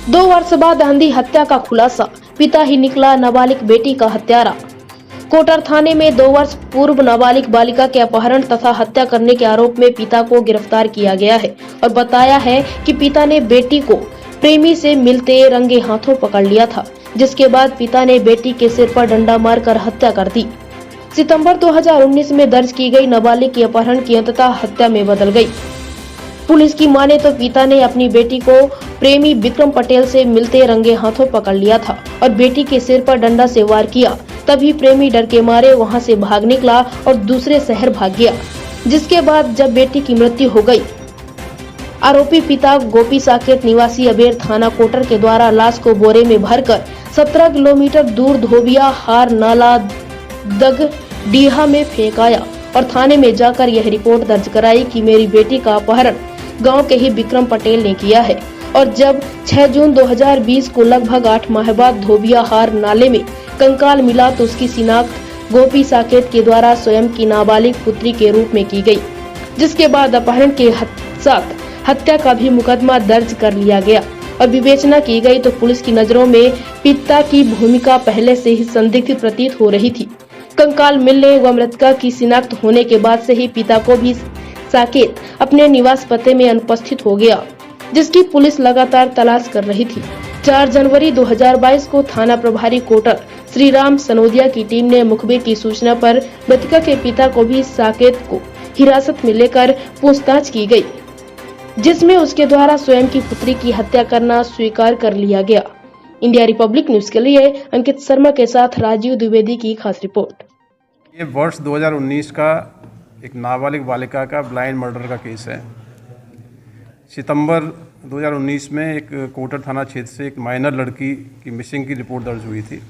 2 वर्ष बाद अंधी हत्या का खुलासा, पिता ही निकला नाबालिग बेटी का हत्यारा। कोटर थाने में 2 वर्ष पूर्व नाबालिग बालिका के अपहरण तथा हत्या करने के आरोप में पिता को गिरफ्तार किया गया है और बताया है कि पिता ने बेटी को प्रेमी से मिलते रंगे हाथों पकड़ लिया था, जिसके बाद पिता ने बेटी के सिर पर डंडा मारकर हत्या कर दी। सितंबर 2019 में दर्ज की गई नाबालिग की अपहरण की अंततः हत्या में बदल गई। पुलिस की माने तो पिता ने अपनी बेटी को प्रेमी विक्रम पटेल से मिलते रंगे हाथों पकड़ लिया था और बेटी के सिर पर डंडा से वार किया। तभी प्रेमी डर के मारे वहां से भाग निकला और दूसरे शहर भाग गया, जिसके बाद जब बेटी की मृत्यु हो गई, आरोपी पिता गोपी साकेत निवासी अबेर थाना कोटर के द्वारा लाश को बोरे में भरकर 17 किलोमीटर दूर धोबिया हार नाला दग डीहा में फेंक आया और थाने में जाकर यह रिपोर्ट दर्ज कराई कि मेरी बेटी का अपहरण गांव के ही विक्रम पटेल ने किया है। और जब 6 जून 2020 को लगभग 8 माह बाद धोबिया हार नाले में कंकाल मिला तो उसकी शिनाख्त गोपी साकेत के द्वारा स्वयं की नाबालिग पुत्री के रूप में की गई, जिसके बाद अपहरण के साथ हत्या का भी मुकदमा दर्ज कर लिया गया और विवेचना की गई तो पुलिस की नजरों में पिता की भूमिका पहले से ही संदिग्ध प्रतीत हो रही थी। कंकाल मिलने व मृतका की शिनाख्त होने के बाद से ही पिता को भी साकेत अपने निवास पते में अनुपस्थित हो गया, जिसकी पुलिस लगातार तलाश कर रही थी। 4 जनवरी 2022 को थाना प्रभारी कोटर श्री राम सनोदिया की टीम ने मुखबिर की सूचना पर मृतका के पिता को भी साकेत को हिरासत में लेकर पूछताछ की गई, जिसमें उसके द्वारा स्वयं की पुत्री की हत्या करना स्वीकार कर लिया गया। इंडिया रिपब्लिक न्यूज के लिए अंकित शर्मा के साथ राजीव द्विवेदी की खास रिपोर्ट। ये वर्ष 2019 का एक नाबालिग बालिका का ब्लाइंड मर्डर का केस है। सितंबर 2019 में एक कोटर थाना क्षेत्र से एक माइनर लड़की की मिसिंग की रिपोर्ट दर्ज हुई थी।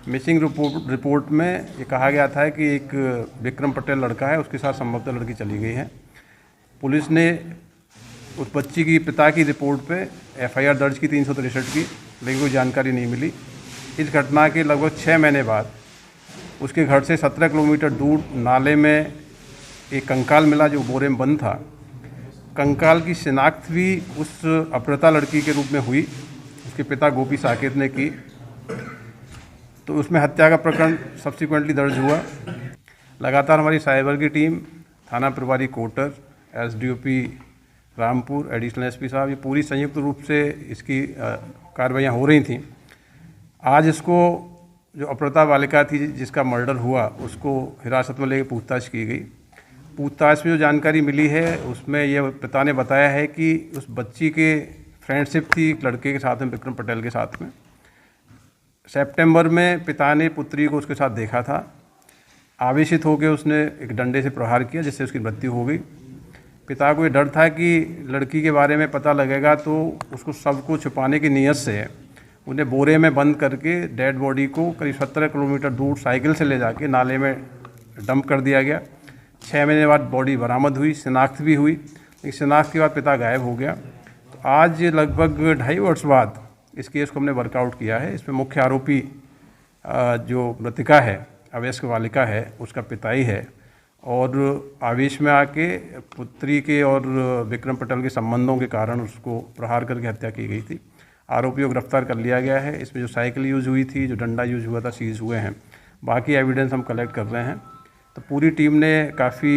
मिसिंग रिपोर्ट में ये कहा गया था कि एक विक्रम पटेल लड़का है, उसके साथ संभवतः लड़की चली गई है। पुलिस ने उस बच्ची की पिता की रिपोर्ट पे एफआईआर दर्ज की 363 की, लेकिन कोई जानकारी नहीं मिली। इस घटना के लगभग 6 महीने बाद उसके घर से 17 किलोमीटर दूर नाले में एक कंकाल मिला जो बोरे में बंद था। कंकाल की शिनाख्त भी उस अपहृता लड़की के रूप में हुई, उसके पिता गोपी साकेत ने की। तो उसमें हत्या का प्रकरण सब्सिक्वेंटली दर्ज हुआ। लगातार हमारी साइबर की टीम, थाना प्रभारी कोटर, एसडीओपी रामपुर, एडिशनल एसपी साहब, ये पूरी संयुक्त रूप से इसकी कार्रवाइयाँ हो रही थीं। आज इसको जो अपहृता बालिका थी जिसका मर्डर हुआ, उसको हिरासत में लेकर पूछताछ की गई। पूछताछ में जो जानकारी मिली है उसमें यह पिता ने बताया है कि उस बच्ची के फ्रेंडशिप थी एक लड़के के साथ में, विक्रम पटेल के साथ में। सितंबर में पिता ने पुत्री को उसके साथ देखा था। आवेशित होकर उसने एक डंडे से प्रहार किया जिससे उसकी मृत्यु हो गई। पिता को ये डर था कि लड़की के बारे में पता लगेगा तो उसको सबको छुपाने की नीयत से उन्हें बोरे में बंद करके डेड बॉडी को करीब 17 किलोमीटर दूर साइकिल से ले जाके नाले में डंप कर दिया गया। 6 महीने बाद बॉडी बरामद हुई, शिनाख्त भी हुई, लेकिन शिनाख्त के बाद पिता गायब हो गया। तो आज लगभग 2.5 वर्ष बाद इस केस को हमने वर्कआउट किया है। इसमें मुख्य आरोपी जो मृतिका है, अवयस्क बालिका है, उसका पिता ही है और आवेश में आके पुत्री के और विक्रम पटेल के संबंधों के कारण उसको प्रहार करके हत्या की गई थी। आरोपी को गिरफ्तार कर लिया गया है। इसमें जो साइकिल यूज़ हुई थी, जो डंडा यूज़ हुआ था, सीज हुए हैं। बाकी एविडेंस हम कलेक्ट कर रहे हैं। तो पूरी टीम ने काफ़ी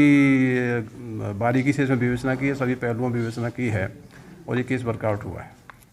बारीकी से इसमें विवेचना की है, सभी पहलुओं में विवेचना की है और ये केस वर्कआउट हुआ है।